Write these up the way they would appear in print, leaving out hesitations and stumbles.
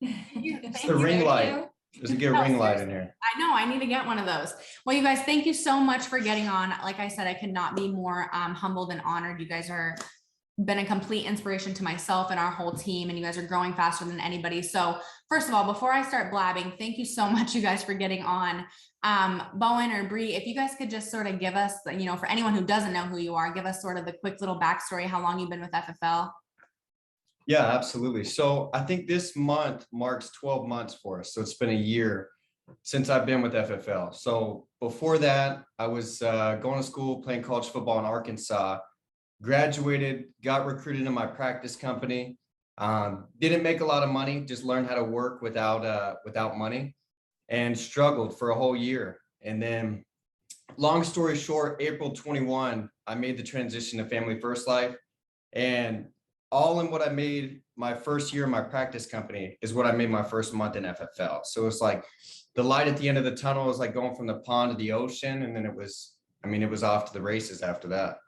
It's the ring light. There's a good ring light in here. I know, I need to get one of those. Well, you guys, thank you so much for getting on. Like I said, I could not be more humbled and honored. You guys are been a complete inspiration to myself and our whole team, and you guys are growing faster than anybody. So first of all, before I start blabbing, thank you so much, you guys, for getting on. Bowen or Brie, if you guys could just sort of give us, you know, for anyone who doesn't know who you are, give us sort of the quick little backstory, how long you've been with FFL. Yeah, absolutely. So I think this month marks 12 months for us. So it's been a year since I've been with FFL. So before that, I was going to school, playing college football in Arkansas, graduated, got recruited in my practice company. Didn't make a lot of money, just learned how to work without money, and struggled for a whole year. And then long story short, April 21, I made the transition to Family First Life, and all in what I made my first year in my practice company is what I made my first month in FFL. So it's like the light at the end of the tunnel was like going from the pond to the ocean. And then it was off to the races after that.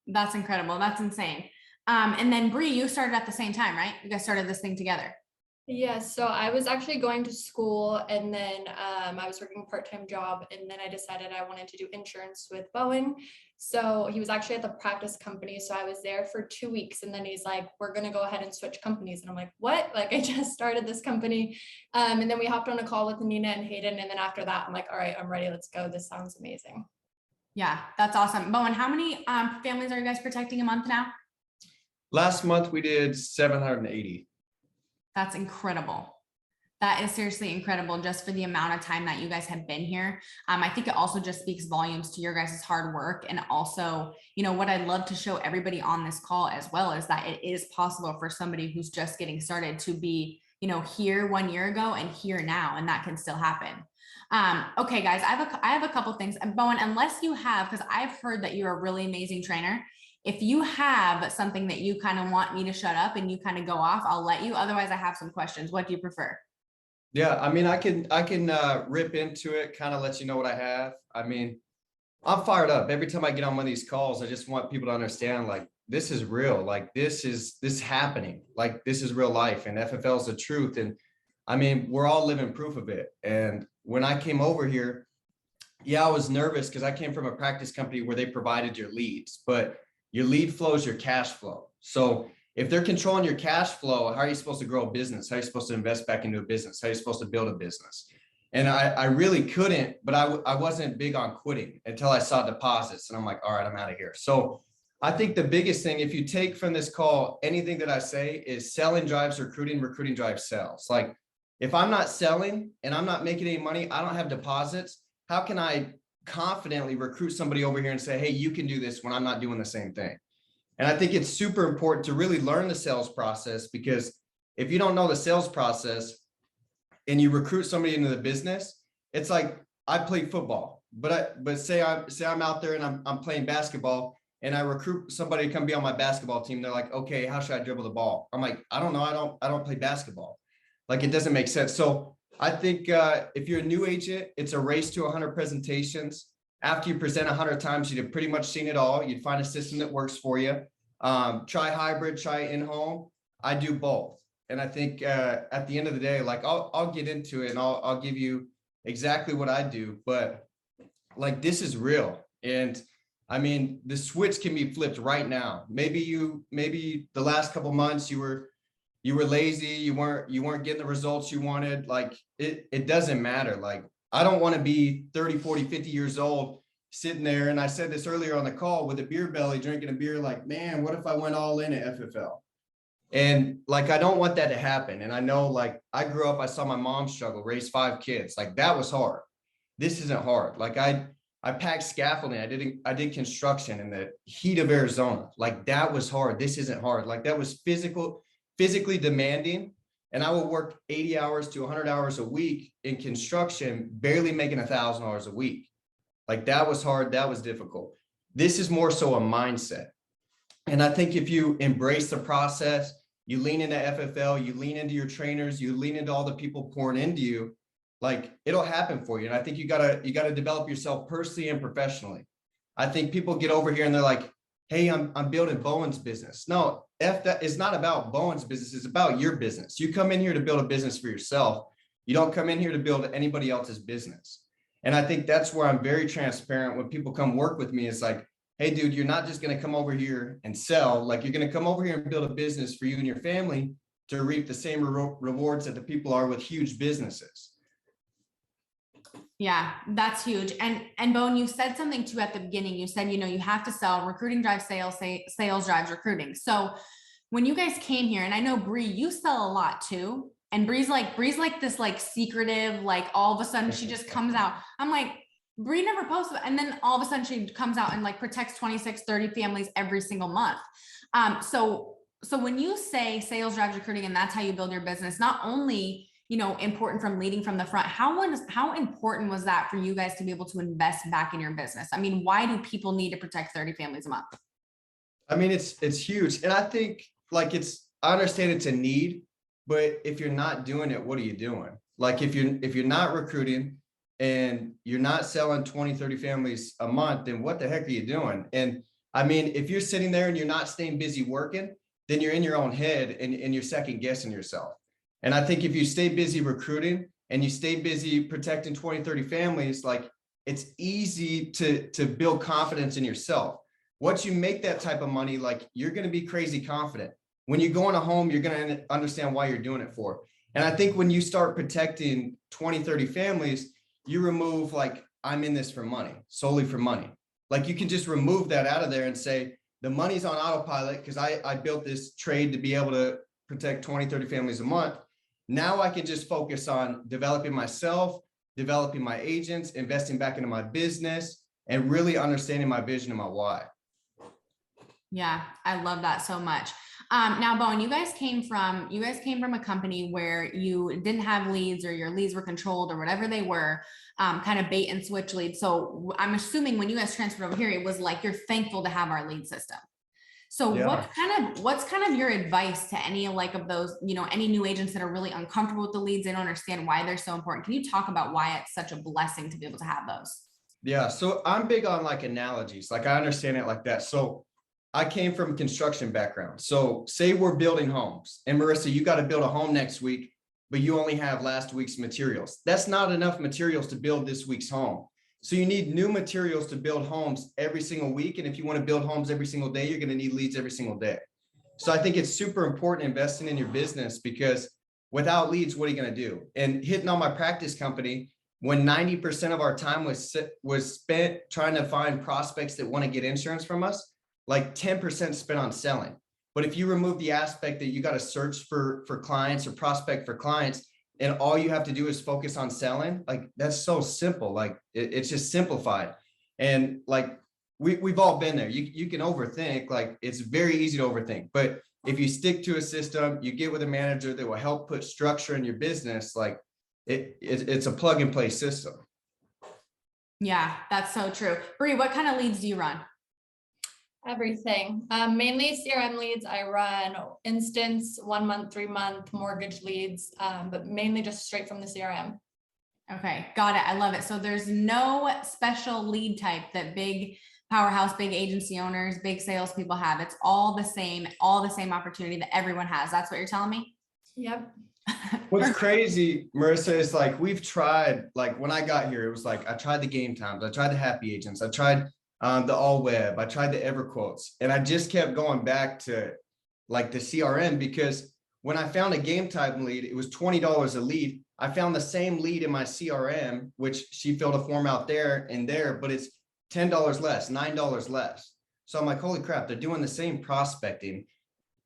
That's incredible. That's insane. And then Brie, you started at the same time, right? You guys started this thing together. Yeah, so I was actually going to school, and then I was working a part-time job, and then I decided I wanted to do insurance with Bowen. So he was actually at the practice company, so I was there for 2 weeks, and then he's like, we're gonna go ahead and switch companies. And I'm like, what? Like, I just started this company. And then we hopped on a call with Nina and Hayden, and then after that, I'm like, all right, I'm ready, let's go. This sounds amazing. Yeah, that's awesome. Bowen, how many families are you guys protecting a month now? Last month we did 780. That's incredible. That is seriously incredible, just for the amount of time that you guys have been here. I think it also just speaks volumes to your guys' hard work. And also, you know, what I'd love to show everybody on this call as well is that it is possible for somebody who's just getting started to be, you know, here 1 year ago and here now, and that can still happen. Okay, guys, I have a couple things. And Bowen, unless you have, because I've heard that you're a really amazing trainer. If you have something that you kind of want me to shut up and you kind of go off, I'll let you. Otherwise, I have some questions. What do you prefer? Yeah, I mean, I can rip into it, kind of let you know what I have. I mean, I'm fired up. Every time I get on one of these calls, I just want people to understand, like, this is real. Like, this is happening. Like, this is real life, and FFL is the truth. And I mean, we're all living proof of it. And when I came over here, yeah, I was nervous because I came from a practice company where they provided your leads, but your lead flow is your cash flow. So if they're controlling your cash flow, how are you supposed to grow a business? How are you supposed to invest back into a business? How are you supposed to build a business? And I really couldn't, but I wasn't big on quitting until I saw deposits. And I'm like, all right, I'm out of here. So I think the biggest thing, if you take from this call, anything that I say is selling drives recruiting, recruiting drives sales. Like, if I'm not selling and I'm not making any money, I don't have deposits, how can I confidently recruit somebody over here and say, hey, you can do this when I'm not doing the same thing? And I think it's super important to really learn the sales process, because if you don't know the sales process and you recruit somebody into the business, it's like, I play football, but say I'm out there and I'm playing basketball, and I recruit somebody to come be on my basketball team. They're like, okay, how should I dribble the ball? I'm like, I don't know. I don't play basketball. Like, it doesn't make sense. So I think if you're a new agent, it's a race to 100 presentations. After you present 100 times, you'd have pretty much seen it all. You'd find a system that works for you. Try hybrid, try in-home. I do both. And I think at the end of the day, like, I'll get into it and I'll give you exactly what I do. But like, this is real. And I mean, the switch can be flipped right now. Maybe the last couple months you were lazy, you weren't getting the results you wanted. Like, it doesn't matter. Like, I don't want to be 30, 40, 50 years old sitting there. And I said this earlier on the call, with a beer belly, drinking a beer, like, man, what if I went all in at FFL? And like, I don't want that to happen. And I know, like, I grew up, I saw my mom struggle, raise 5 kids. Like, that was hard. This isn't hard. Like, I packed scaffolding. I did construction in the heat of Arizona. Like, that was hard. This isn't hard. Like, that was physically demanding. And I would work 80 hours to 100 hours a week in construction, barely making $1,000 a week. Like, that was hard. That was difficult. This is more so a mindset. And I think if you embrace the process, you lean into FFL, you lean into your trainers, you lean into all the people pouring into you, like, it'll happen for you. And I think you gotta develop yourself personally and professionally. I think people get over here and they're like, hey, I'm building Bowen's business. No, that is not about Bowen's business. It's about your business. You come in here to build a business for yourself. You don't come in here to build anybody else's business. And I think that's where I'm very transparent. When people come work with me, it's like, hey, dude, you're not just going to come over here and sell. Like, you're going to come over here and build a business for you and your family to reap the same rewards that the people are with huge businesses. Yeah, that's huge. And Bowen, you said something too at the beginning. You said, you have to sell. Recruiting drives sales, sales drives recruiting. So when you guys came here, and I know Brie, you sell a lot too. And Brie's like this like secretive, like all of a sudden she just comes out. I'm like, Brie never posts, and then all of a sudden she comes out and like protects 26, 30 families every single month. So when you say sales drives recruiting and that's how you build your business, not only important from leading from the front, how important was that for you guys to be able to invest back in your business? I mean, why do people need to protect 30 families a month? I mean, it's huge. And I think like I understand it's a need, but if you're not doing it, what are you doing? Like if you're not recruiting and you're not selling 20, 30 families a month, then what the heck are you doing? And I mean, if you're sitting there and you're not staying busy working, then you're in your own head and you're second guessing yourself. And I think if you stay busy recruiting and you stay busy protecting 20, 30 families, like it's easy to build confidence in yourself. Once you make that type of money, like you're going to be crazy confident. When you go in a home, you're going to understand why you're doing it for. And I think when you start protecting 20, 30 families, you remove like, I'm in this for money, solely for money. Like you can just remove that out of there and say, the money's on autopilot because I built this trade to be able to protect 20, 30 families a month. Now I can just focus on developing myself, developing my agents, investing back into my business, and really understanding my vision and my why. Yeah, I love that so much. Now, Bowen, you guys came from a company where you didn't have leads, or your leads were controlled, or whatever they were, kind of bait and switch leads. So I'm assuming when you guys transferred over here, it was like you're thankful to have our lead system. So Yeah. what's kind of your advice to any like of those, any new agents that are really uncomfortable with the leads, they don't understand why they're so important? Can you talk about why it's such a blessing to be able to have those? Yeah. So I'm big on like analogies. Like I understand it like that. So I came from a construction background. So say we're building homes, and Marissa, you got to build a home next week, but you only have last week's materials. That's not enough materials to build this week's home. So you need new materials to build homes every single week. And if you want to build homes every single day, you're going to need leads every single day. So I think it's super important investing in your business, because without leads, what are you going to do? And hitting on my practice company, when 90% of our time was spent trying to find prospects that want to get insurance from us, like 10% spent on selling. But if you remove the aspect that you got to search for clients or prospect for clients, and all you have to do is focus on selling, like that's so simple. Like it's just simplified. And like we've all been there. You can overthink, like it's very easy to overthink. But if you stick to a system, you get with a manager that will help put structure in your business, like it's a plug and play system. Yeah, that's so true. Brie, what kind of leads do you run? Everything. Mainly CRM leads. I run instance, 1 month, 3 month mortgage leads, but mainly just straight from the CRM. Okay, got it. I love it. So there's no special lead type that big powerhouse, big agency owners, big salespeople have. It's all the same opportunity that everyone has. That's what you're telling me? Yep. What's crazy, Marissa, is like we've tried, like when I got here, it was like I tried the Game Times, I tried the Happy Agents, I tried the All Web, I tried the EverQuotes, and I just kept going back to like the CRM, because when I found a Game Time lead, it was $20 a lead. I found the same lead in my CRM, which she filled a form out there and there, but it's $10 less, $9 less. So I'm like, holy crap, they're doing the same prospecting.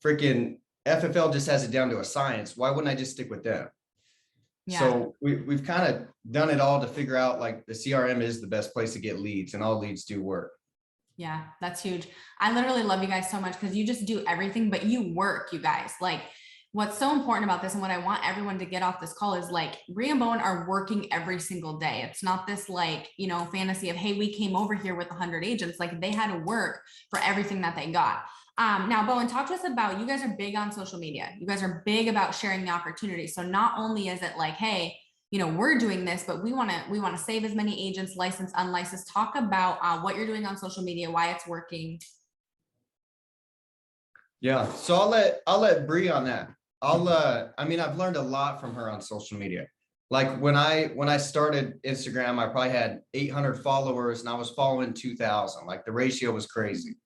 Freaking FFL just has it down to a science. Why wouldn't I just stick with them? Yeah. So we've kind of done it all to figure out like the CRM is the best place to get leads, and all leads do work. Yeah, that's huge. I literally love you guys so much because you just do everything, but you work, you guys. Like what's so important about this, and what I want everyone to get off this call is like Brie and Bowen are working every single day. It's not this like, fantasy of, hey, we came over here with 100 agents. Like they had to work for everything that they got. Now, Bowen, talk to us about, you guys are big on social media. You guys are big about sharing the opportunity. So not only is it like, hey, we're doing this, but we want to save as many agents, licensed, unlicensed. Talk about what you're doing on social media, why it's working. Yeah, so I'll let Bree on that. I mean, I've learned a lot from her on social media. Like when I started Instagram, I probably had 800 followers and I was following 2,000. Like the ratio was crazy.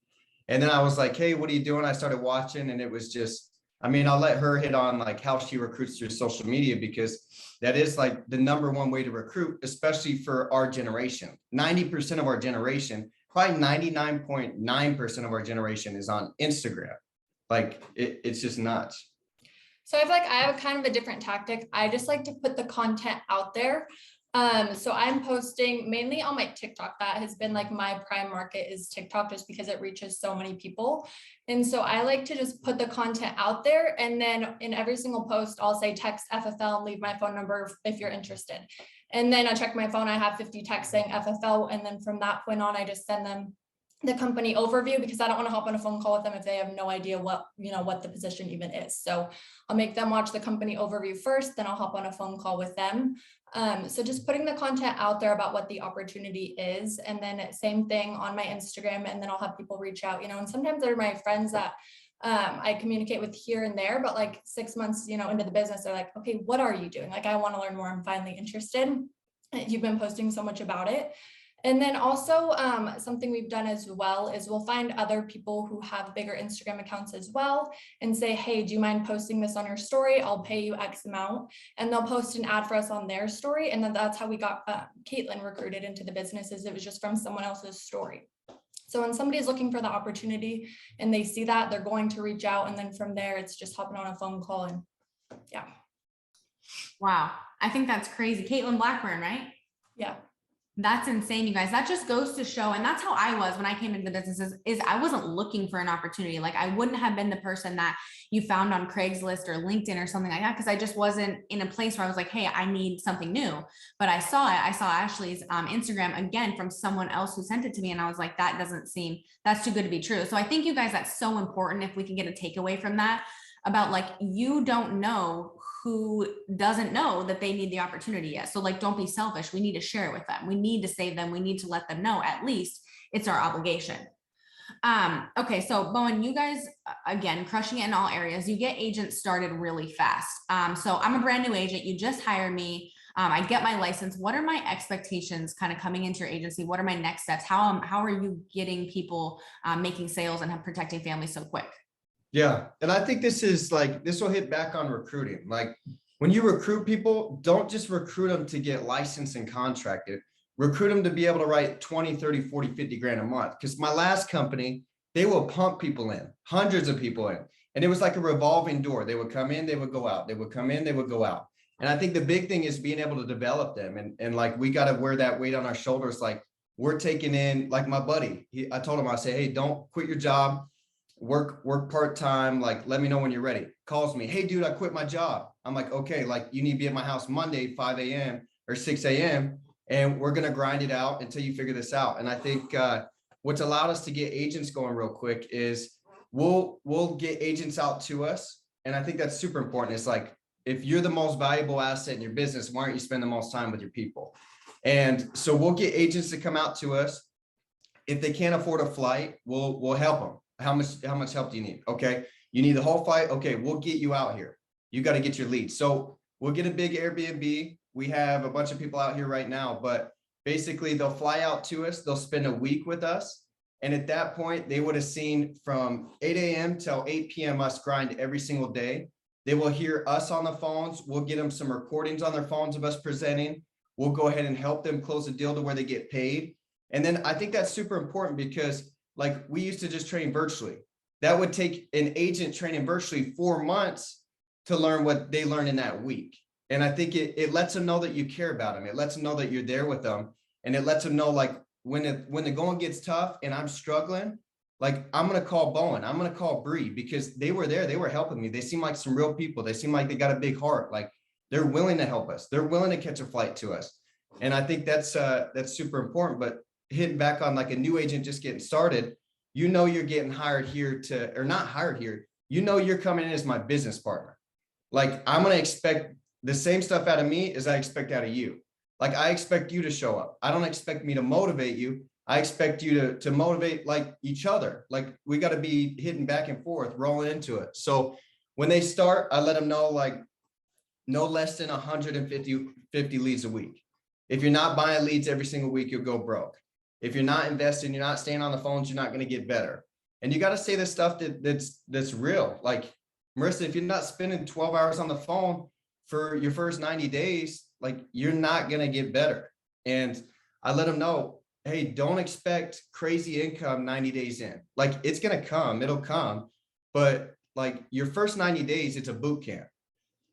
And then I was like, hey, what are you doing? I started watching and it was just, I mean, I'll let her hit on like how she recruits through social media, because that is like the number one way to recruit, especially for our generation. 90% of our generation, probably 99.9% of our generation is on Instagram. Like it's just nuts. So I feel like I have kind of a different tactic. I just like to put the content out there. So I'm posting mainly on my TikTok. That has been like my prime market is TikTok, just because it reaches so many people. And so I like to just put the content out there. And then in every single post, I'll say text FFL and leave my phone number if you're interested. And then I check my phone, I have 50 texts saying FFL. And then from that point on, I just send them the company overview, because I don't want to hop on a phone call with them if they have no idea what the position even is. So I'll make them watch the company overview first, then I'll hop on a phone call with them. So just putting the content out there about what the opportunity is, and then same thing on my Instagram, and then I'll have people reach out, and sometimes they're my friends that I communicate with here and there, but like 6 months, into the business, they're like, okay, what are you doing? Like, I want to learn more. I'm finally interested. You've been posting so much about it. And then also something we've done as well is we'll find other people who have bigger Instagram accounts as well and say, hey, do you mind posting this on your story? I'll pay you X amount. And they'll post an ad for us on their story. And then that's how we got Caitlin recruited into the businesses. It was just from someone else's story. So when somebody's looking for the opportunity and they see that, they're going to reach out. And then from there, it's just hopping on a phone call. And yeah. Wow. I think that's crazy. Caitlin Blackburn, right? Yeah. That's insane, you guys. That just goes to show, and that's how I was when I came into the businesses, is I wasn't looking for an opportunity. Like I wouldn't have been the person that you found on Craigslist or LinkedIn or something like that, because I just wasn't in a place where I was like, hey, I need something new. But I saw it. I saw Ashley's Instagram again from someone else who sent it to me, and I was like, that's too good to be true. So I think, you guys, that's so important if we can get a takeaway from that, about like, you don't know who doesn't know that they need the opportunity yet. So like, don't be selfish. We need to share it with them. We need to save them. We need to let them know. At least it's our obligation. Okay. So Bowen, you guys, again, crushing it in all areas. You get agents started really fast. So I'm a brand new agent. You just hired me. I get my license. What are my expectations kind of coming into your agency? What are my next steps? How are you getting people making sales and protecting families so quick? Yeah. And I think this will hit back on recruiting. Like when you recruit people, don't just recruit them to get licensed and contracted. Recruit them to be able to write 20, 30, 40, 50 grand a month. Because my last company, they will pump people in, hundreds of people in. And it was like a revolving door. They would come in, they would go out. They would come in, they would go out. And I think the big thing is being able to develop them. And like, we got to wear that weight on our shoulders. Like we're taking in, like my buddy, I told him, I say, hey, don't quit your job. Work part-time, like let me know when you're ready. Calls me, hey dude, I quit my job. I'm like, okay, like you need to be at my house Monday 5 a.m. or 6 a.m. and we're gonna grind it out until you figure this out. And I think what's allowed us to get agents going real quick is we'll get agents out to us. And I think that's super important. It's like, if you're the most valuable asset in your business, why aren't you spending the most time with your people? And so we'll get agents to come out to us. If they can't afford a flight, we'll help them. How much help do you need? Okay. You need the whole flight. Okay. We'll get you out here. You got to get your leads. So we'll get a big Airbnb. We have a bunch of people out here right now, but basically they'll fly out to us. They'll spend a week with us. And at that point, they would have seen from 8 a.m. till 8 p.m. us grind every single day. They will hear us on the phones. We'll get them some recordings on their phones of us presenting. We'll go ahead and help them close a deal to where they get paid. And then I think that's super important, because like we used to just train virtually. That would take an agent training virtually 4 months to learn what they learned in that week. And I think it lets them know that you care about them. It lets them know that you're there with them. And it lets them know, like, when the going gets tough and I'm struggling, like I'm going to call Bowen. I'm going to call Brie, because they were there. They were helping me. They seem like some real people. They seem like they got a big heart. Like they're willing to help us. They're willing to catch a flight to us. And I think that's super important. But hitting back on like a new agent just getting started, you're getting hired here or not hired here. You're coming in as my business partner. Like I'm going to expect the same stuff out of me as I expect out of you. Like I expect you to show up. I don't expect me to motivate you. I expect you to motivate like each other. Like we got to be hitting back and forth, rolling into it. So when they start, I let them know like no less than 150 leads a week. If you're not buying leads every single week, you'll go broke. If you're not investing, you're not staying on the phones, you're not going to get better. And you got to say the stuff that's real. Like Marissa, if you're not spending 12 hours on the phone for your first 90 days, like you're not going to get better. And I let them know, hey, don't expect crazy income 90 days in. Like it's going to come, it'll come. But like your first 90 days, it's a boot camp.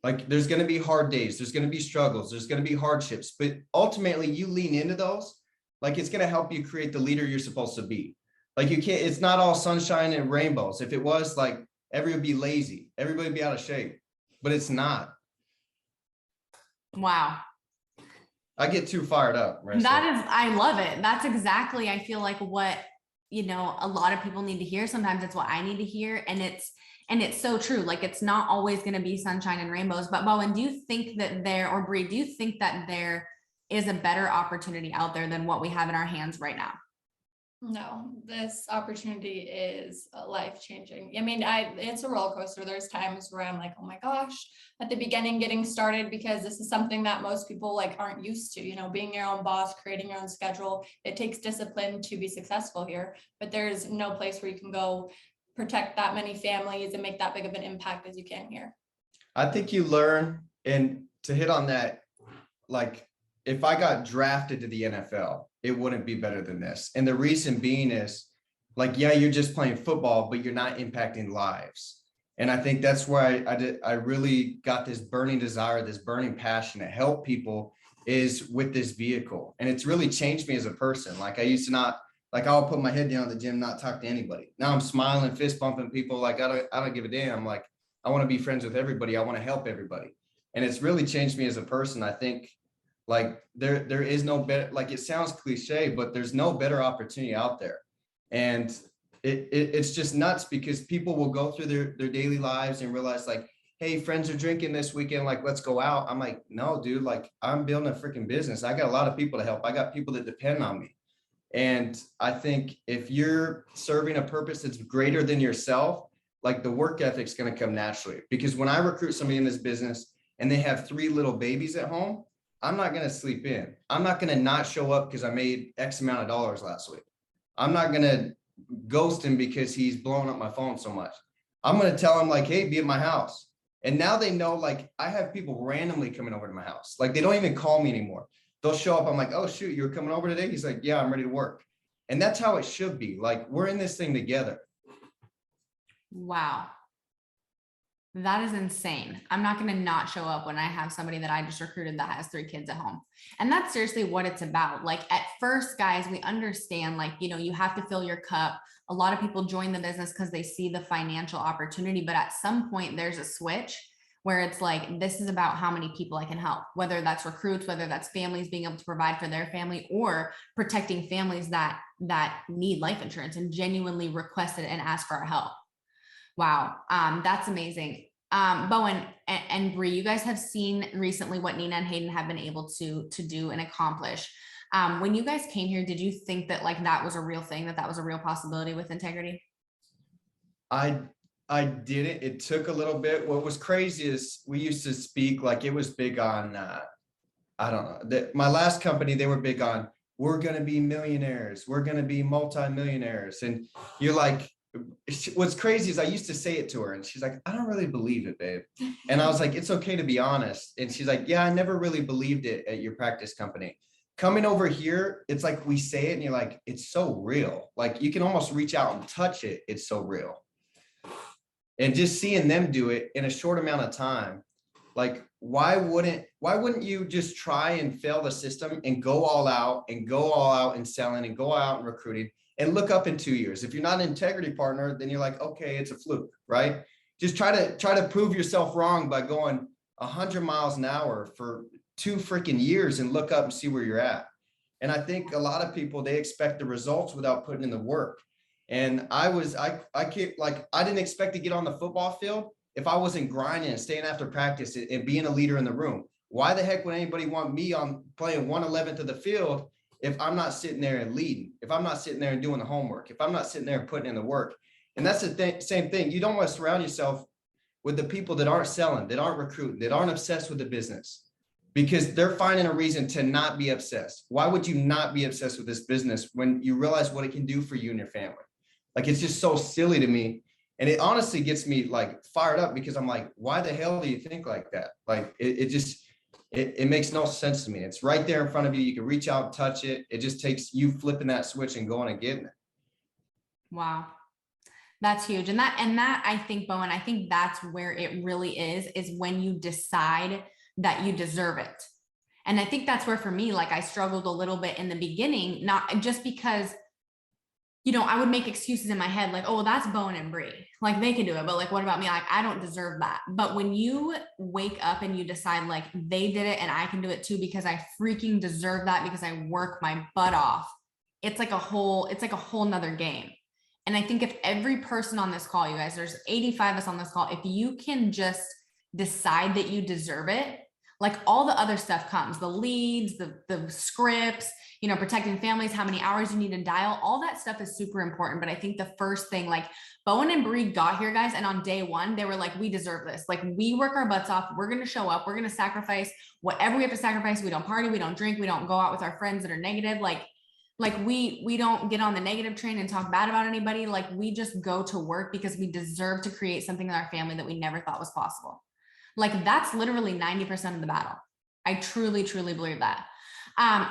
Like there's going to be hard days, there's going to be struggles, there's going to be hardships, but ultimately you lean into those. Like it's going to help you create the leader you're supposed to be. Like you can't, it's not all sunshine and rainbows. If it was, like everybody would be lazy, everybody would be out of shape, but it's not. Wow. I get too fired up. Marissa. That is, I love it. That's exactly, I feel like what, a lot of people need to hear. Sometimes it's what I need to hear. And it's so true. Like it's not always going to be sunshine and rainbows, but Bowen, do you think that or Brie, do you think that there is a better opportunity out there than what we have in our hands right now? No, this opportunity is life-changing. I mean, it's a roller coaster. There's times where I'm like, oh my gosh, at the beginning getting started, because this is something that most people like aren't used to, being your own boss, creating your own schedule. It takes discipline to be successful here, but there's no place where you can go protect that many families and make that big of an impact as you can here. I think you learn, and to hit on that, like if I got drafted to the NFL, it wouldn't be better than this. And the reason being is like, yeah, you're just playing football, but you're not impacting lives. And I think that's where I really got this burning desire, this burning passion to help people is with this vehicle. And it's really changed me as a person. Like I used to not, like I'll put my head down at the gym, not talk to anybody. Now I'm smiling, fist bumping people. Like I don't give a damn. Like I want to be friends with everybody. I want to help everybody. And it's really changed me as a person. I think like there is no better, like it sounds cliche, but there's no better opportunity out there. And it's just nuts because people will go through their daily lives and realize like, hey, friends are drinking this weekend, like let's go out. I'm like, no, dude, like I'm building a freaking business. I got a lot of people to help. I got people that depend on me. And I think if you're serving a purpose that's greater than yourself, like the work ethic's going to come naturally. Because when I recruit somebody in this business and they have 3 little babies at home, I'm not going to sleep in. I'm not going to not show up because I made X amount of dollars last week. I'm not going to ghost him because he's blowing up my phone so much. I'm going to tell him like, hey, be at my house. And now they know, like I have people randomly coming over to my house. Like they don't even call me anymore. They'll show up. I'm like, oh shoot, you're coming over today? He's like, yeah, I'm ready to work. And that's how it should be. Like we're in this thing together. Wow. That is insane. I'm not going to not show up when I have somebody that I just recruited that has 3 kids at home. And that's seriously what it's about. Like at first, guys, we understand like, you have to fill your cup. A lot of people join the business because they see the financial opportunity, but at some point there's a switch where it's like, this is about how many people I can help, whether that's recruits, whether that's families being able to provide for their family or protecting families that need life insurance and genuinely request it and ask for our help. Wow. That's amazing. Bowen and Brie, you guys have seen recently what Nina and Hayden have been able to do and accomplish. When you guys came here, did you think that like that was a real thing, that was a real possibility with integrity? I didn't. It took a little bit. What was crazy is we used to speak like it was big on, I don't know, my last company, they were big on, we're going to be millionaires. We're going to be multimillionaires. And you're like, what's crazy is I used to say it to her and she's like, I don't really believe it, babe. And I was like, it's okay to be honest. And she's like, yeah, I never really believed it at your practice company. Coming over here, it's like we say it and you're like, it's so real. Like you can almost reach out and touch it. It's so real. And just seeing them do it in a short amount of time, like why wouldn't you just try and fail the system and go all out and selling and go out and recruiting and look up in 2 years. If you're not an integrity partner, then you're like, okay, it's a fluke, right? Just try to prove yourself wrong by going 100 miles an hour for 2 freaking years and look up and see where you're at. And I think a lot of people, they expect the results without putting in the work. And I didn't expect to get on the football field if I wasn't grinding and staying after practice and being a leader in the room. Why the heck would anybody want me on playing 1/11 of the field if I'm not sitting there and leading, if I'm not sitting there and doing the homework, if I'm not sitting there and putting in the work. And that's the same thing. You don't want to surround yourself with the people that aren't selling, that aren't recruiting, that aren't obsessed with the business, because they're finding a reason to not be obsessed. Why would you not be obsessed with this business when you realize what it can do for you and your family? Like, it's just so silly to me. And it honestly gets me like fired up, because I'm like, why the hell do you think like that? Like, it makes no sense to me. It's right there in front of you. You can reach out and touch it. It just takes you flipping that switch and going and getting it. Wow. That's huge. And that I think, Bowen, I think that's where it really is when you decide that you deserve it. And I think that's where, for me, like, I struggled a little bit in the beginning, not just because, you know, I would make excuses in my head, like, oh, well, that's Bowen and Brie, like, they can do it, but like, what about me? Like, I don't deserve that. But when you wake up and you decide, like, they did it and I can do it too, because I freaking deserve that, because I work my butt off, it's like a whole nother game. And I think if every person on this call, you guys, there's 85 of us on this call, if you can just decide that you deserve it, like, all the other stuff comes, the leads, the scripts, you know, protecting families, how many hours you need to dial, all that stuff is super important. But I think the first thing, like, Bowen and Brie got here, guys, and on day one, they were like, we deserve this. Like, we work our butts off. We're going to show up. We're going to sacrifice whatever we have to sacrifice. We don't party. We don't drink. We don't go out with our friends that are negative. Like we don't get on the negative train and talk bad about anybody. Like, we just go to work because we deserve to create something in our family that we never thought was possible. Like, that's literally 90% of the battle. I truly, truly believe that.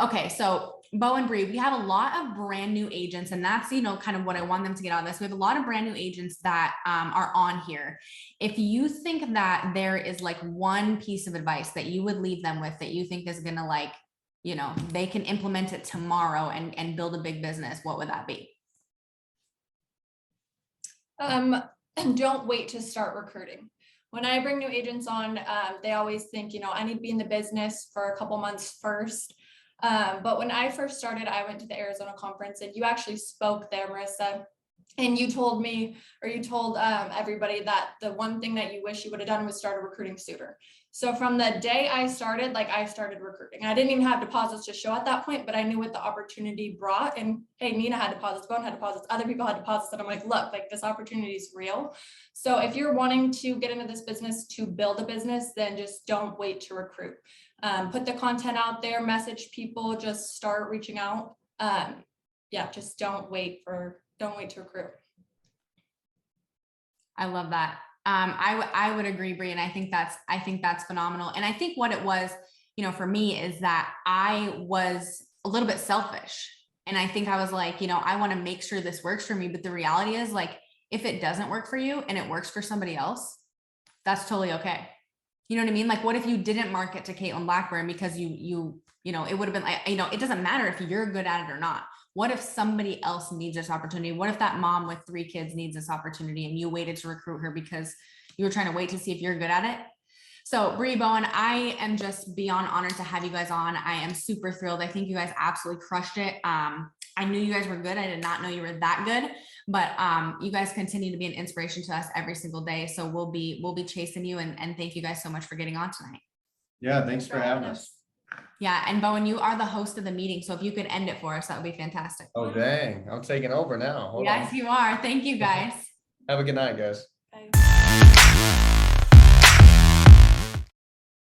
Okay. So Bowen and Brie, we have a lot of brand new agents, and that's, you know, kind of what I want them to get out of this. We have a lot of brand new agents that are on here. If you think that there is like one piece of advice that you would leave them with that you think is going to, like, you know, they can implement it tomorrow and build a big business, what would that be? Don't wait to start recruiting. When I bring new agents on, they always think, you know, I need to be in the business for a couple months first. But when I first started, I went to the Arizona conference, and you actually spoke there, Marissa, and you told me, or you told everybody, that the one thing that you wish you would have done was started recruiting sooner. So from the day I started, like, I started recruiting. I didn't even have deposits to show at that point, but I knew what the opportunity brought. And hey, Nina had deposits, Bowen had deposits, other people had deposits, and I'm like, look, like, this opportunity is real. So if you're wanting to get into this business to build a business, then just don't wait to recruit. Put the content out there, message people, just start reaching out. Yeah, just don't wait to recruit. I love that. I would agree, Brie, and I think that's phenomenal. And I think what it was, you know, for me, is that I was a little bit selfish, and I think I was like, you know, I want to make sure this works for me. But the reality is, like, if it doesn't work for you and it works for somebody else, that's totally okay. You know what I mean? Like, what if you didn't market to Caitlin Blackburn because you know, it would have been like, you know, it doesn't matter if you're good at it or not. What if somebody else needs this opportunity? What if that mom with 3 kids needs this opportunity and you waited to recruit her because you were trying to wait to see if you're good at it? So Brie, Bowen, I am just beyond honored to have you guys on. I am super thrilled. I think you guys absolutely crushed it. I knew you guys were good. I did not know you were that good, but you guys continue to be an inspiration to us every single day. So we'll be chasing you, and thank you guys so much for getting on tonight. Yeah, thanks for having us. Yeah, and Bowen, you are the host of the meeting, so if you could end it for us, that would be fantastic. Oh, dang, I'm taking over now. Hold yes, on. you are. Thank you, guys. Have a good night, guys.